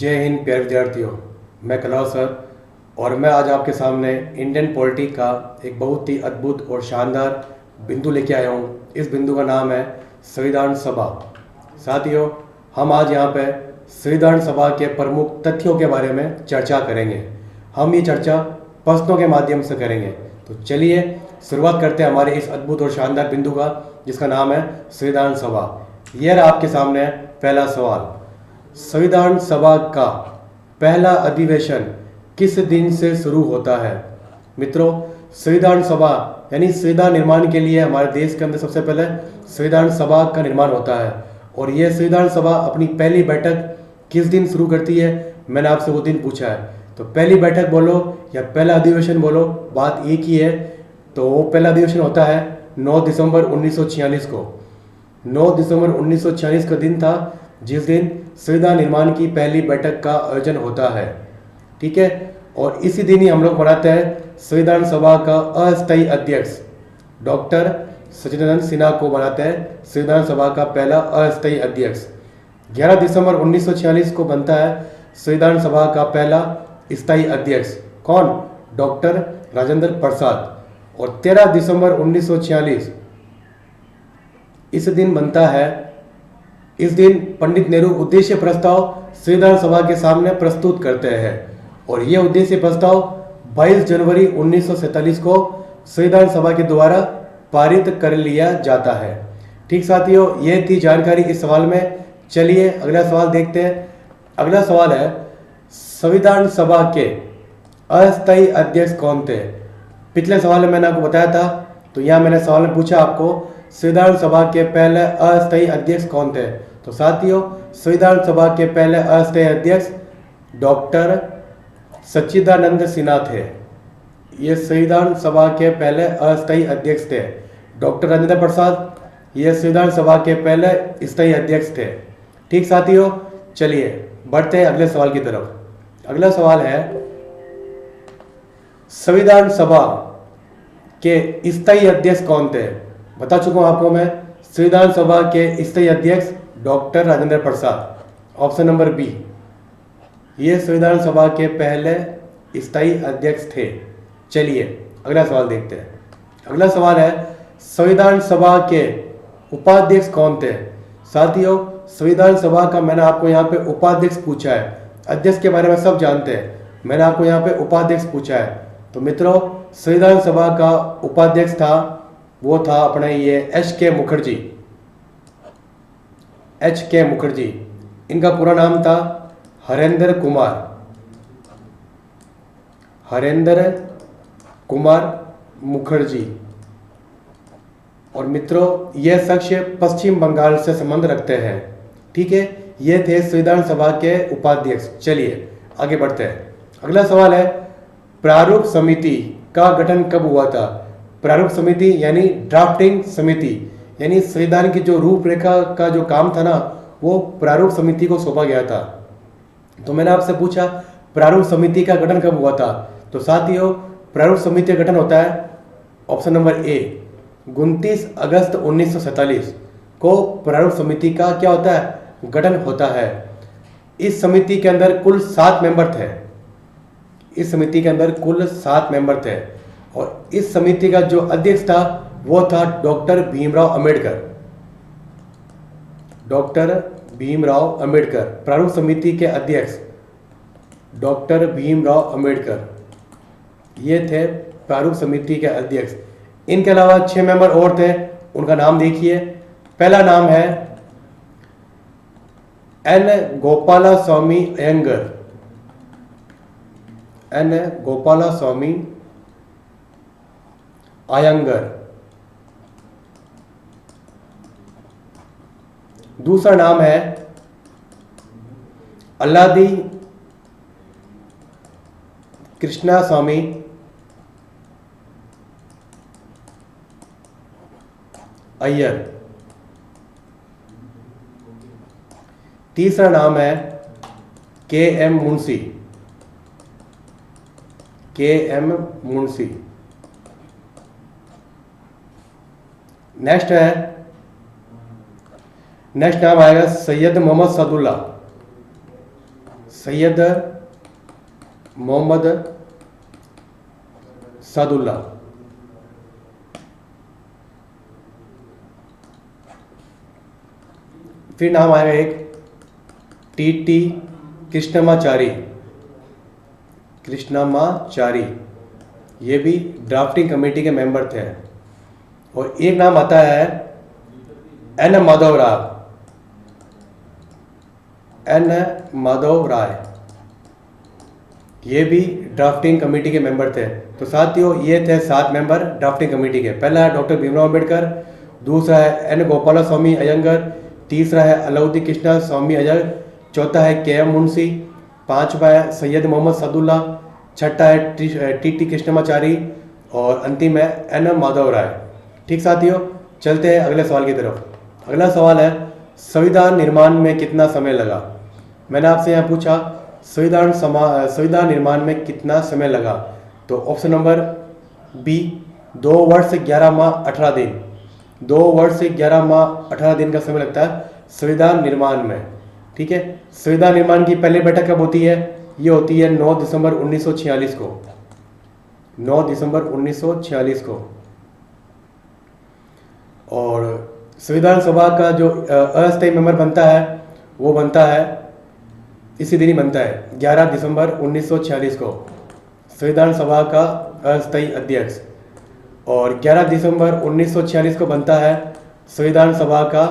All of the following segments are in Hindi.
जय हिंद प्यारे विद्यार्थियों। मैं कलाव सर और मैं आज आपके सामने इंडियन पॉलिटी का एक बहुत ही अद्भुत और शानदार बिंदु लेके आया हूँ। इस बिंदु का नाम है संविधान सभा। साथियों, हम आज यहाँ पे संविधान सभा के प्रमुख तथ्यों के बारे में चर्चा करेंगे। हम ये चर्चा प्रश्नों के माध्यम से करेंगे। तो चलिए शुरुआत करते हैं हमारे इस अद्भुत और शानदार बिंदु का, जिसका नाम है संविधान सभा। यह रहा आपके सामने पहला सवाल। संविधान सभा का पहला अधिवेशन किस दिन से शुरू होता है? मित्रों, संविधान सभा यानी संविधान निर्माण के लिए हमारे देश के अंदर सबसे पहले संविधान सभा का निर्माण होता है और यह संविधान सभा अपनी पहली बैठक किस दिन शुरू करती है? मैंने आपसे वो दिन पूछा है। तो पहली बैठक बोलो या पहला अधिवेशन बोलो, बात एक ही है। तो वो पहला अधिवेशन होता है 9 दिसंबर 1946 को। 9 दिसंबर 1946 का दिन था जिस दिन संविधान निर्माण की पहली बैठक का आयोजन होता है। ठीक है, और इसी दिन ही हम लोग मनाते हैं संविधान सभा का अस्थायी अध्यक्ष डॉक्टर सचिदानंद सिन्हा को बनाते हैं संविधान सभा का पहला अस्थायी अध्यक्ष। 11 दिसंबर 1946 को बनता है संविधान सभा का पहला स्थायी अध्यक्ष। कौन? डॉक्टर राजेंद्र प्रसाद। और 13 दिसंबर 1946 इस दिन बनता है। इस दिन पंडित नेहरू उद्देश्य प्रस्ताव संविधान सभा के सामने प्रस्तुत करते हैं और यह उद्देश्य प्रस्ताव 22 जनवरी 1947 को संविधान सभा के द्वारा पारित कर लिया जाता है। ठीक साथियों, यह थी जानकारी इस सवाल में। चलिए अगला सवाल देखते हैं। अगला सवाल है, संविधान सभा के अस्थायी अध्यक्ष कौन थे? पिछले सवाल में मैंने आपको बताया था, तो यहाँ मैंने सवाल में पूछा आपको संविधान सभा के पहले अस्थायी अध्यक्ष कौन थे? तो साथियों, संविधान सभा के पहले अस्थायी अध्यक्ष डॉक्टर सच्चिदानंद सिन्हा थे। ये संविधान सभा के पहले अस्थायी अध्यक्ष थे। डॉक्टर राजेंद्र प्रसाद ये संविधान सभा के पहले स्थायी अध्यक्ष थे। ठीक साथियों, चलिए बढ़ते हैं अगले सवाल की तरफ। अगला सवाल है, संविधान सभा के स्थायी अध्यक्ष कौन थे? बता चुका हूं आपको मैं, संविधान सभा के स्थायी अध्यक्ष doctor Rajendra Prasad. Option number B, ये संविधान सभा के पहले स्थायी अध्यक्ष थे। चलिए अगला सवाल देखते हैं। अगला सवाल है, संविधान सभा के उपाध्यक्ष कौन थे? साथियों, संविधान सभा का मैंने आपको यहाँ पे उपाध्यक्ष पूछा है। अध्यक्ष के बारे में सब जानते हैं, मैंने आपको यहाँ पे उपाध्यक्ष पूछा है। तो मित्रों, संविधान सभा का उपाध्यक्ष था, वो था अपने ये एच.के. मुखर्जी। एच.के. मुखर्जी, इनका पूरा नाम था हरेंद्र कुमार। हरेंद्र कुमार मुखर्जी। और मित्रों, यह शख्स पश्चिम बंगाल से संबंध रखते हैं। ठीक है, ये थे संविधान सभा के उपाध्यक्ष। चलिए आगे बढ़ते हैं। अगला सवाल है, प्रारूप समिति का गठन कब हुआ था? प्रारूप समिति यानी ड्राफ्टिंग समिति, यानी संविधान की जो रूपरेखा का जो काम था ना, वो प्रारूप समिति को सौंपा गया था। तो मैंने आपसे पूछा प्रारूप समिति का गठन कब हुआ था? तो साथियों, प्रारूप समिति का गठन होता है ऑप्शन नंबर ए, 29 अगस्त 1947 को प्रारूप समिति का क्या होता है? गठन होता है। इस समिति के अंदर कुल 7 मेंबर थे। इस समिति के अंदर कुल 7 मेंबर थे और इस समिति का जो अध्यक्ष था वो था डॉक्टर भीमराव अंबेडकर। डॉक्टर भीमराव अंबेडकर, प्रारूप समिति के अध्यक्ष डॉक्टर भीमराव अंबेडकर, ये थे प्रारूप समिति के अध्यक्ष। इनके अलावा 6 मेंबर और थे, उनका नाम देखिए। पहला नाम है एन गोपालास्वामी अयंगर। एन गोपालास्वामी अयंगर। दूसरा नाम है अल्लादी कृष्णास्वामी अय्यर। तीसरा नाम है KM. Munshi. KM. Munshi. Next नाम आएगा सैयद मोहम्मद सादुल्ला। सैयद मोहम्मद सादुल्ला। फिर नाम आएगा एक टी कृष्णमाचारी। कृष्णमाचारी ये भी ड्राफ्टिंग कमेटी के मेंबर थे। और एक नाम आता है एन माधव राय। एन माधव राय ये भी ड्राफ्टिंग कमेटी के मेंबर थे। तो साथियों ये थे 7 मेंबर ड्राफ्टिंग कमेटी के। पहला है डॉक्टर भीमराव अम्बेडकर, दूसरा है एन गोपाला स्वामी अयंगर, तीसरा है अलाउद्दीन कृष्णा स्वामी अयंगर, चौथा है के.एम. मुंशी, पांचवा है सैयद मोहम्मद सादुल्ला, छठा है टी कृष्णमाचारी और अंतिम है एन माधव राय। ठीक साथियों, चलते हैं अगले सवाल की तरफ। अगला सवाल है संविधान निर्माण में कितना समय लगा। मैंने आपसे यहाँ पूछा संविधान निर्माण में कितना समय लगा, तो ऑप्शन नंबर बी 2 वर्ष 11 माह 18 दिन। 2 वर्ष 11 माह 18 दिन का समय लगता है संविधान निर्माण में। ठीक है, संविधान निर्माण की पहली बैठक कब होती है? ये होती है 9 दिसंबर 1946 को। 9 दिसंबर 1946 को। और संविधान सभा का जो अस्थायी मेंबर बनता है वो बनता है इसी दिन ही बनता है 11 दिसंबर 1946 को संविधान सभा का अस्थायी अध्यक्ष। और 11 दिसंबर 1946 को बनता है संविधान सभा का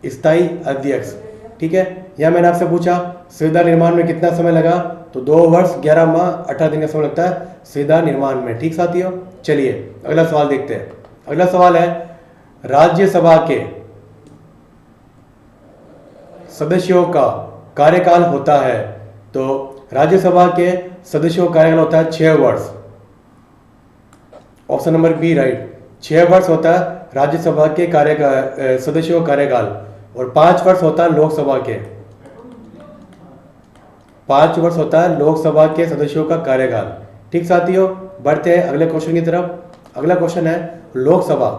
स्थायी अध्यक्ष। ठीक है, यह मैंने आपसे पूछा संविधान निर्माण में कितना समय लगा, तो 2 वर्ष 11 माह 18 दिन का समय लगता है संविधान निर्माण में। ठीक साथियों, चलिए अगला सवाल देखते हैं। अगला सवाल है राज्यसभा के सदस्यों का कार्यकाल होता है, तो राज्यसभा के सदस्यों का कार्यकाल होता है 6 वर्ष। ऑप्शन नंबर बी राइट, 6 वर्ष होता है राज्यसभा के सदस्यों का कार्यकाल और 5 वर्ष होता है लोकसभा के। 5 वर्ष होता है लोकसभा के सदस्यों का कार्यकाल। ठीक साथियों, बढ़ते हैं अगले क्वेश्चन की तरफ। अगला क्वेश्चन है लोकसभा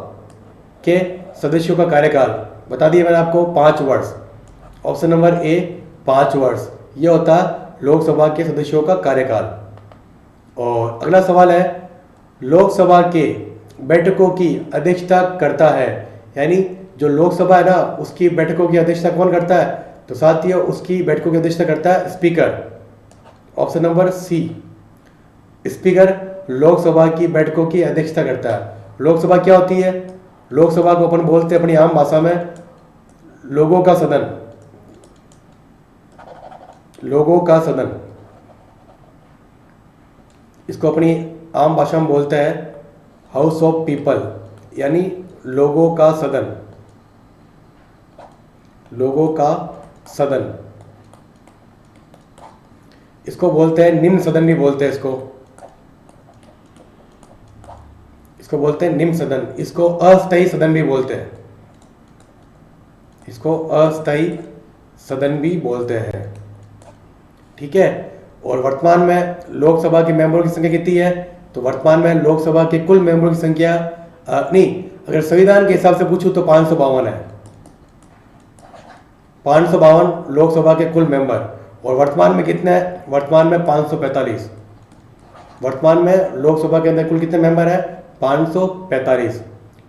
के सदस्यों का कार्यकाल बता दिए मैंने आपको 5 वर्ष। ऑप्शन नंबर ए 5 वर्ष ये होता है लोकसभा के सदस्यों का कार्यकाल। और अगला सवाल है लोकसभा के बैठकों की अध्यक्षता करता है, यानी जो लोकसभा है ना उसकी बैठकों की अध्यक्षता कौन करता है, तो साथियों उसकी बैठकों की अध्यक्षता करता है speaker. Option number C, speaker Lok Sabha की बैठकों की अध्यक्षता करता है। लोकसभा क्या होती है? लोकसभा को अपन बोलते हैं अपनी आम भाषा में लोगों का सदन। लोगों का सदन, इसको अपनी आम भाषा में बोलते हैं हाउस ऑफ पीपल, यानी लोगों का सदन। लोगों का सदन इसको बोलते हैं, निम्न सदन भी बोलते हैं इसको बोलते हैं निम्न सदन। इसको अस्थायी सदन भी बोलते हैं, इसको अस्थायी सदन भी बोलते हैं। ठीक है, और वर्तमान में लोकसभा के मेंबरों की संख्या कितनी है, तो वर्तमान में लोकसभा के कुल मेंबरों की संख्या अगर संविधान के हिसाब से पूछूं तो 552 है। 552 लोकसभा के कुल मेंबर। और वर्तमान में कितने हैं? वर्तमान में 545। वर्तमान में लोकसभा के अंदर कुल कितने मेंबर है? 545।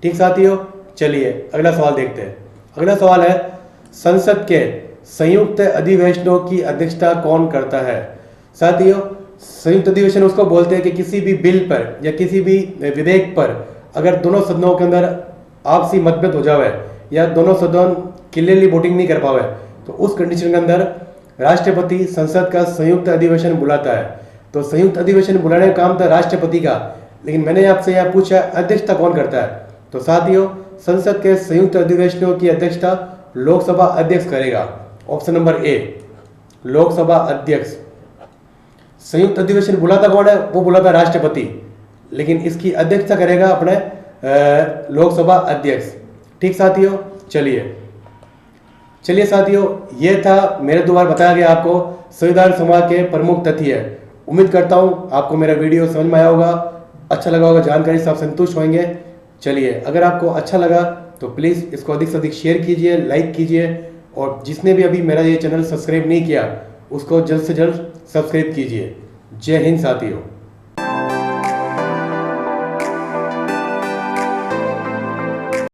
ठीक साथियों, चलिए अगला सवाल देखते हैं। अगला सवाल है संसद के संयुक्त अधिवेशनों की अध्यक्षता कौन करता है। साथियों संयुक्त अधिवेशन उसको बोलते हैं कि किसी भी बिल पर या किसी भी विधेयक पर अगर दोनों सदनों के अंदर आपसी मतभेद हो जावे या दोनों सदन क्लियरली वोटिंग नहीं कर पावे, तो उस कंडीशन के अंदर राष्ट्रपति संसद का संयुक्त अधिवेशन बुलाता है। तो संयुक्त अधिवेशन बुलाने का काम था राष्ट्रपति का, लेकिन मैंने आपसे यहाँ पूछा अध्यक्षता कौन करता है, तो साथियों संसद के संयुक्त अधिवेशनों की अध्यक्षता लोकसभा अध्यक्ष करेगा। ऑप्शन नंबर ए लोकसभा अध्यक्ष। संयुक्त अधिवेशन बुलाता कौन है? वो बुलाता राष्ट्रपति, लेकिन इसकी अध्यक्षता करेगा अपने लोकसभा अध्यक्ष। ठीक साथियों, चलिए साथियों, ये था मेरे द्वारा बताया गया आपको संविधान सभा के प्रमुख तथ्य। उम्मीद करता हूँ आपको मेरा वीडियो समझ में आया होगा, अच्छा लगा होगा, जानकारी से आप संतुष्ट होंगे। चलिए अगर आपको अच्छा लगा तो प्लीज़ इसको अधिक से अधिक शेयर कीजिए, लाइक कीजिए, और जिसने भी अभी मेरा ये चैनल सब्सक्राइब नहीं किया उसको जल्द से जल्द सब्सक्राइब कीजिए। जय हिंद साथियों।